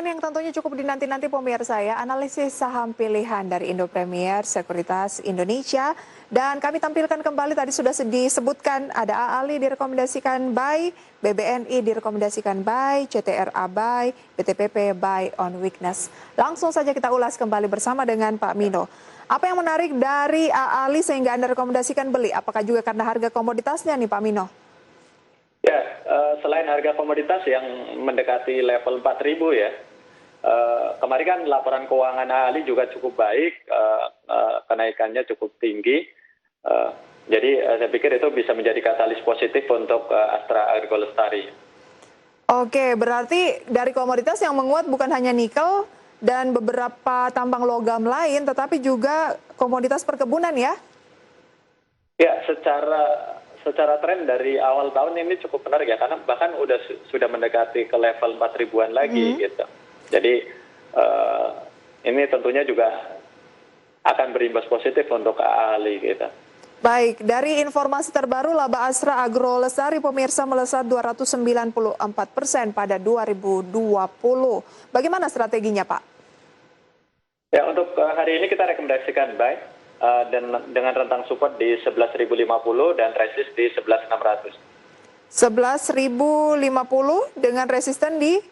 lain yang tentunya cukup dinanti-nanti pemirsa ya, analisis saham pilihan dari Indo Premier Sekuritas Indonesia. Dan kami tampilkan kembali tadi sudah disebutkan ada AALI direkomendasikan buy, BBNI direkomendasikan buy, CTRA buy, BTPP buy on weakness. Langsung saja kita ulas kembali bersama dengan Pak Mino. Apa yang menarik dari AALI sehingga Anda rekomendasikan beli? Apakah juga karena harga komoditasnya nih Pak Mino? Ya, selain harga komoditas yang mendekati level 4.000 ya, kemarin kan laporan keuangan AALI juga cukup baik, kenaikannya cukup tinggi. Jadi saya pikir itu bisa menjadi katalis positif untuk Astra Agro Lestari. Oke, berarti dari komoditas yang menguat bukan hanya nikel dan beberapa tambang logam lain, tetapi juga komoditas perkebunan ya? Ya, secara tren dari awal tahun ini cukup menarik ya, karena bahkan sudah mendekati ke level 4.000-an lagi gitu. Jadi ini tentunya juga akan berimbas positif untuk AALI gitu. Baik, dari informasi terbaru laba Astra Agro Lestari pemirsa melesat 294% pada 2020. Bagaimana strateginya Pak? Ya, untuk hari ini kita rekomendasikan buy dan dengan rentang support di 11.050 dan resist di 11.600. 11.050 dengan resisten di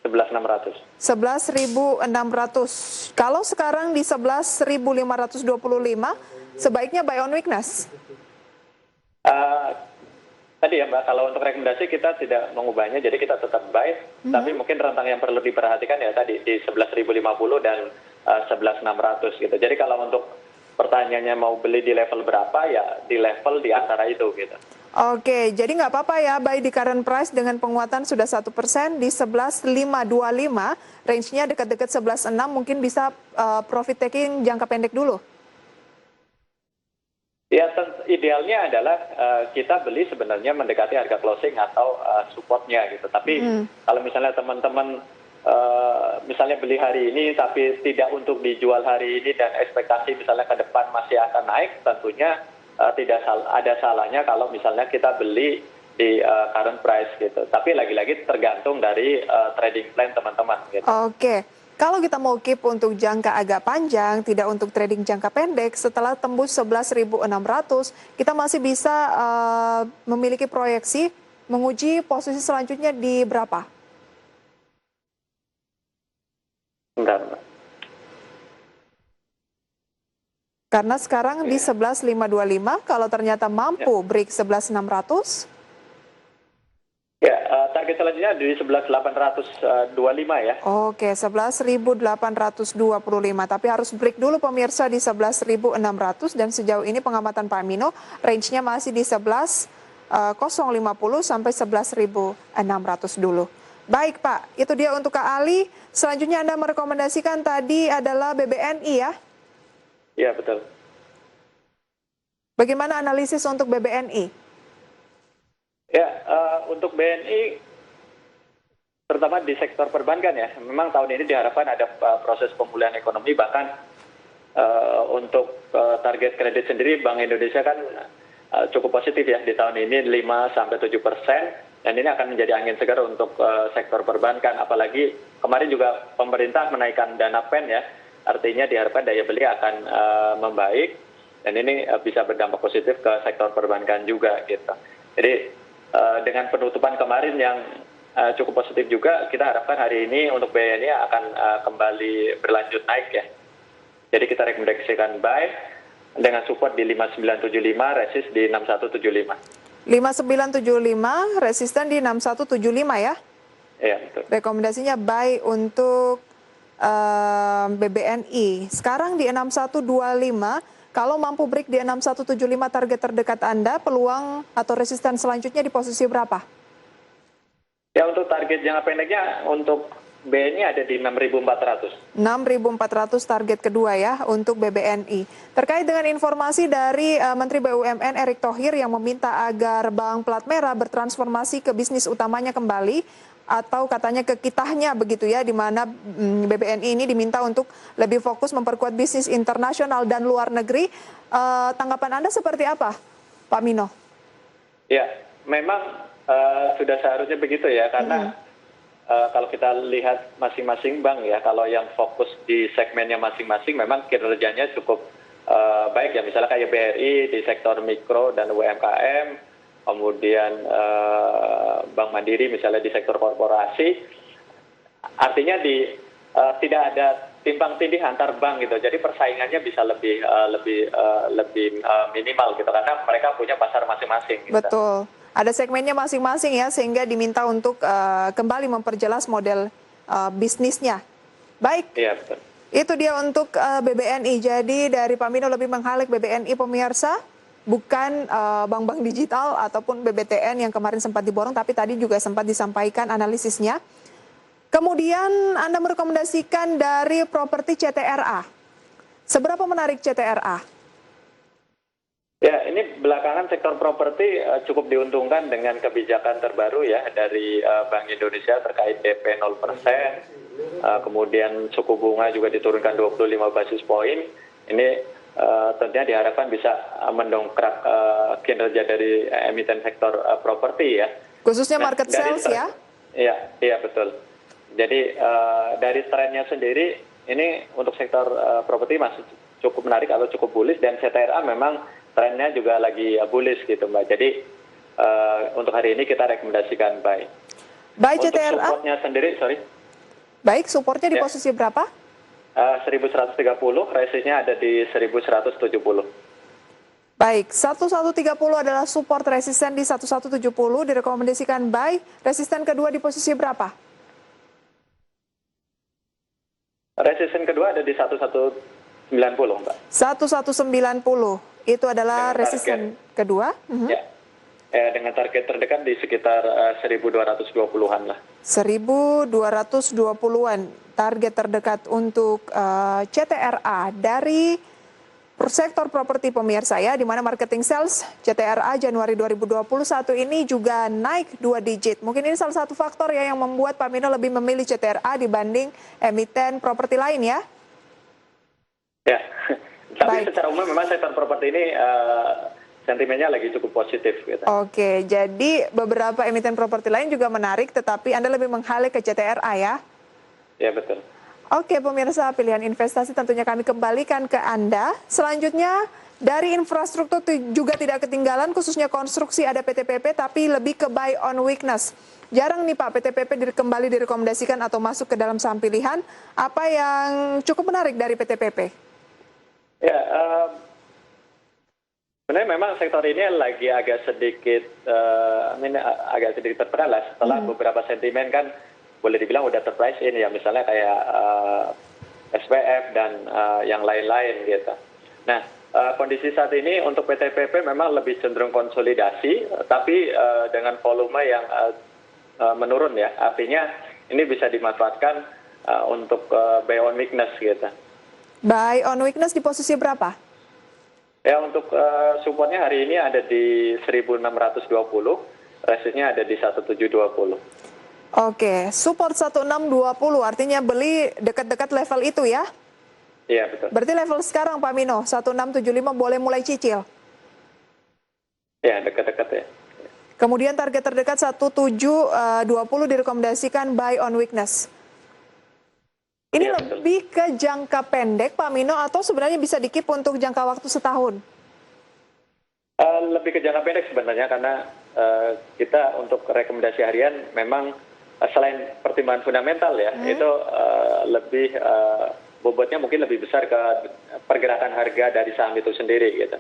11.600. 11.600. Kalau sekarang di 11.525, sebaiknya buy on weakness. Tadi ya Mbak, kalau untuk rekomendasi kita tidak mengubahnya, jadi kita tetap buy, tapi mungkin rentang yang perlu diperhatikan ya tadi di 11.050 dan 11.600 gitu. Jadi kalau untuk pertanyaannya mau beli di level berapa, ya di level di antara itu gitu. Oke, jadi nggak apa-apa ya buy di current price dengan penguatan sudah 1% di 11.525, range-nya dekat-dekat 11.6, mungkin bisa profit taking jangka pendek dulu. Ya, idealnya adalah kita beli sebenarnya mendekati harga closing atau supportnya gitu. Tapi kalau misalnya teman-teman misalnya beli hari ini tapi tidak untuk dijual hari ini dan ekspektasi misalnya ke depan masih akan naik, tentunya tidak ada salahnya kalau misalnya kita beli di current price gitu. Tapi lagi-lagi tergantung dari trading plan teman-teman gitu. Oke. Kalau kita mau keep untuk jangka agak panjang, tidak untuk trading jangka pendek, setelah tembus 11.600, kita masih bisa memiliki proyeksi menguji posisi selanjutnya di berapa? Bentar. Karena sekarang di 11.525, kalau ternyata mampu break 11.600. Ya, target selanjutnya di 11.825 ya. Oke, 11.825, tapi harus break dulu pemirsa di 11.600 dan sejauh ini pengamatan Pak Mino, range-nya masih di 11.050 sampai 11.600 dulu. Baik Pak, itu dia untuk AALI. Selanjutnya Anda merekomendasikan tadi adalah BBNI ya? Iya, betul. Bagaimana analisis untuk BBNI? Ya, untuk BNI, terutama di sektor perbankan ya, memang tahun ini diharapkan ada proses pemulihan ekonomi, bahkan untuk target kredit sendiri Bank Indonesia kan cukup positif ya di tahun ini 5-7%, dan ini akan menjadi angin segar untuk sektor perbankan, apalagi kemarin juga pemerintah menaikkan dana pen ya, artinya diharapkan daya beli akan membaik, dan ini bisa berdampak positif ke sektor perbankan juga gitu. Jadi dengan penutupan kemarin yang cukup positif juga, kita harapkan hari ini untuk BNI akan kembali berlanjut naik ya. Jadi kita rekomendasikan buy dengan support di 5975, resist di 6175. 5975, resisten di 6175 ya? Iya, betul. Rekomendasinya buy untuk BBNI. Sekarang di 6125, kalau mampu break di 6175 target terdekat Anda, peluang atau resisten selanjutnya di posisi berapa? Ya, untuk target jangka pendeknya untuk BNI ada di 6.400. 6.400 target kedua ya untuk BBNI. Terkait dengan informasi dari Menteri BUMN Erick Thohir yang meminta agar Bank Plat Merah bertransformasi ke bisnis utamanya kembali, atau katanya ke kitahnya begitu ya, di mana BBNI ini diminta untuk lebih fokus memperkuat bisnis internasional dan luar negeri. Tanggapan Anda seperti apa, Pak Mino? Ya, memang sudah seharusnya begitu ya, karena kalau kita lihat masing-masing bank ya, kalau yang fokus di segmennya masing-masing memang kinerjanya cukup baik ya. Misalnya kayak BRI di sektor mikro dan UMKM, kemudian Bank Mandiri misalnya di sektor korporasi. Artinya tidak ada timpang tindih antar bank gitu. Jadi persaingannya bisa lebih minimal gitu karena mereka punya pasar masing-masing. Gitu. Betul. Ada segmennya masing-masing ya, sehingga diminta untuk kembali memperjelas model bisnisnya. Baik. Iya, betul. Itu dia untuk BBNI. Jadi dari Pak Mino lebih menghalik BBNI pemirsa, bukan bank-bank digital ataupun BBTN yang kemarin sempat diborong, tapi tadi juga sempat disampaikan analisisnya. Kemudian Anda merekomendasikan dari properti CTRA. Seberapa menarik CTRA? Ya, ini belakangan sektor properti cukup diuntungkan dengan kebijakan terbaru ya dari Bank Indonesia terkait DP 0%, kemudian suku bunga juga diturunkan 25 basis poin. Ini tentunya diharapkan bisa mendongkrak kinerja dari emiten sektor properti ya. Khususnya market sales ya? Iya betul. Jadi dari trennya sendiri ini untuk sektor properti masih cukup menarik atau cukup bullish, dan CTRA memang trennya juga lagi bullish gitu Mbak. Jadi untuk hari ini kita rekomendasikan buy. Buy untuk CTRA? supportnya sendiri, Baik, supportnya di posisi berapa? 1130, resistnya ada di 1170. Baik, 1130 adalah support, resisten di 1170, direkomendasikan buy. Resisten kedua di posisi berapa? Resisten kedua ada di 1190 Mbak. 1190. Itu adalah resisten kedua. Ya, dengan target terdekat di sekitar 1220-an lah. 1220-an target terdekat untuk CTRA dari sektor properti pemirsa ya, di mana marketing sales CTRA Januari 2021 ini juga naik 2 digit. Mungkin ini salah satu faktor ya yang membuat Pak Mino lebih memilih CTRA dibanding emiten properti lain ya. Ya. Tapi secara umum memang sektor properti ini sentimennya lagi cukup positif. Gitu. Oke, jadi beberapa emiten properti lain juga menarik, tetapi Anda lebih menghalik ke CTRA ya? Ya, betul. Oke, pemirsa, pilihan investasi tentunya kami kembalikan ke Anda. Selanjutnya, dari infrastruktur juga tidak ketinggalan, khususnya konstruksi ada PTPP, tapi lebih ke buy on weakness. Jarang nih Pak, PTPP kembali direkomendasikan atau masuk ke dalam saham pilihan. Apa yang cukup menarik dari PTPP? Ya, sebenarnya memang sektor ini lagi agak sedikit tertekan lah setelah beberapa sentimen kan boleh dibilang udah terprice in ya, misalnya kayak SPF dan yang lain-lain gitu. Nah, kondisi saat ini untuk PTPP memang lebih cenderung konsolidasi, tapi dengan volume yang menurun ya, artinya ini bisa dimanfaatkan untuk buy on weakness gitu. Buy on weakness di posisi berapa? Ya, untuk supportnya hari ini ada di 1620, resistnya ada di 1720. Oke, support 1620 artinya beli dekat-dekat level itu ya? Iya, betul. Berarti level sekarang Pak Mino, 1675 boleh mulai cicil? Ya, dekat-dekat ya. Kemudian target terdekat 1720 direkomendasikan buy on weakness. Ini ya, lebih ke jangka pendek Pak Mino atau sebenarnya bisa dikip untuk jangka waktu setahun? Lebih ke jangka pendek sebenarnya, karena kita untuk rekomendasi harian memang selain pertimbangan fundamental ya, itu lebih bobotnya mungkin lebih besar ke pergerakan harga dari saham itu sendiri gitu.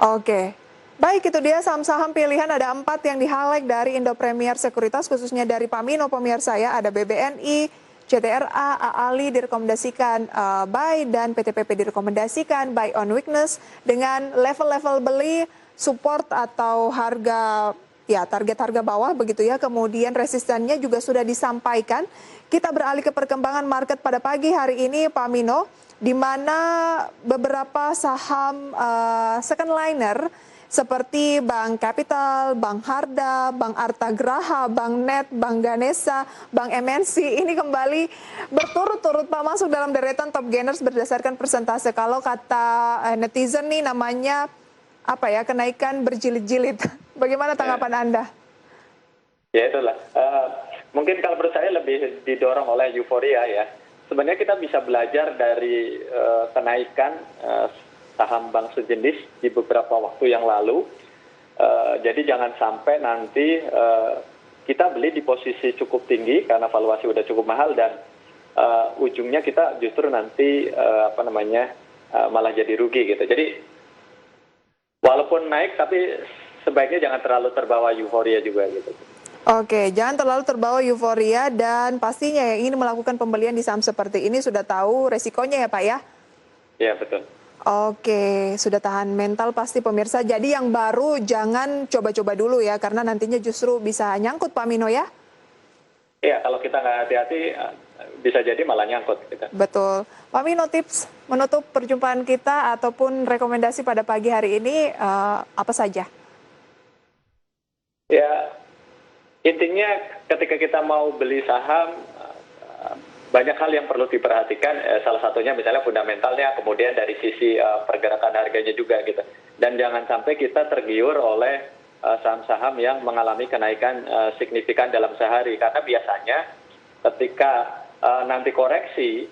Oke. Baik, itu dia saham-saham pilihan, ada 4 yang di-highlight dari Indo Premier Sekuritas, khususnya dari Pak Mino pemirsa ya, ada BBNI, CTRA, AALI direkomendasikan buy, dan PTPP direkomendasikan buy on weakness dengan level-level beli, support atau harga ya target harga bawah begitu ya. Kemudian resistennya juga sudah disampaikan. Kita beralih ke perkembangan market pada pagi hari ini Pak Mino, di mana beberapa saham second liner seperti Bank Capital, Bank Harda, Bank Artagraha, Bank Net, Bank Ganesha, Bank MNC ini kembali berturut-turut Pak masuk dalam deretan top gainers berdasarkan persentase. Kalau kata netizen nih namanya apa ya, kenaikan berjilid-jilid. Bagaimana tanggapan Anda? Ya itulah. mungkin kalau menurut saya lebih didorong oleh euforia ya. Sebenarnya kita bisa belajar dari kenaikan saham bank sejenis di beberapa waktu yang lalu. Jadi jangan sampai nanti kita beli di posisi cukup tinggi karena valuasi udah cukup mahal dan ujungnya kita justru nanti malah jadi rugi gitu. Jadi walaupun naik tapi sebaiknya jangan terlalu terbawa euforia juga gitu. Oke, jangan terlalu terbawa euforia dan pastinya yang ingin melakukan pembelian di saham seperti ini sudah tahu resikonya ya Pak ya? Iya betul. Oke, sudah tahan mental pasti pemirsa. Jadi yang baru jangan coba-coba dulu ya, karena nantinya justru bisa nyangkut Pak Mino ya? Iya, kalau kita nggak hati-hati bisa jadi malah nyangkut kita. Betul. Pak Mino, tips menutup perjumpaan kita ataupun rekomendasi pada pagi hari ini apa saja? Ya, intinya ketika kita mau beli saham, banyak hal yang perlu diperhatikan, salah satunya misalnya fundamentalnya, kemudian dari sisi pergerakan harganya juga gitu. Dan jangan sampai kita tergiur oleh saham-saham yang mengalami kenaikan signifikan dalam sehari. Karena biasanya ketika nanti koreksi,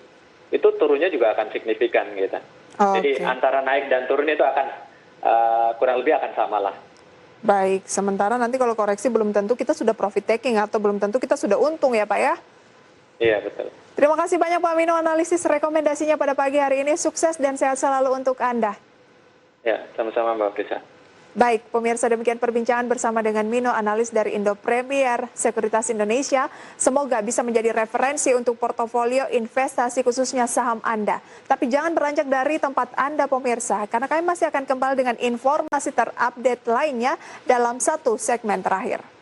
itu turunnya juga akan signifikan gitu. Jadi antara naik dan turun itu akan kurang lebih akan sama lah. Baik, sementara nanti kalau koreksi belum tentu kita sudah profit taking atau belum tentu kita sudah untung ya Pak ya? Iya, betul. Terima kasih banyak Pak Mino analisis rekomendasinya pada pagi hari ini. Sukses dan sehat selalu untuk Anda. Ya, sama-sama Mbak Frisa. Baik, pemirsa demikian perbincangan bersama dengan Mino, analis dari Indo Premier Sekuritas Indonesia. Semoga bisa menjadi referensi untuk portofolio investasi khususnya saham Anda. Tapi jangan beranjak dari tempat Anda pemirsa, karena kami masih akan kembali dengan informasi terupdate lainnya dalam satu segmen terakhir.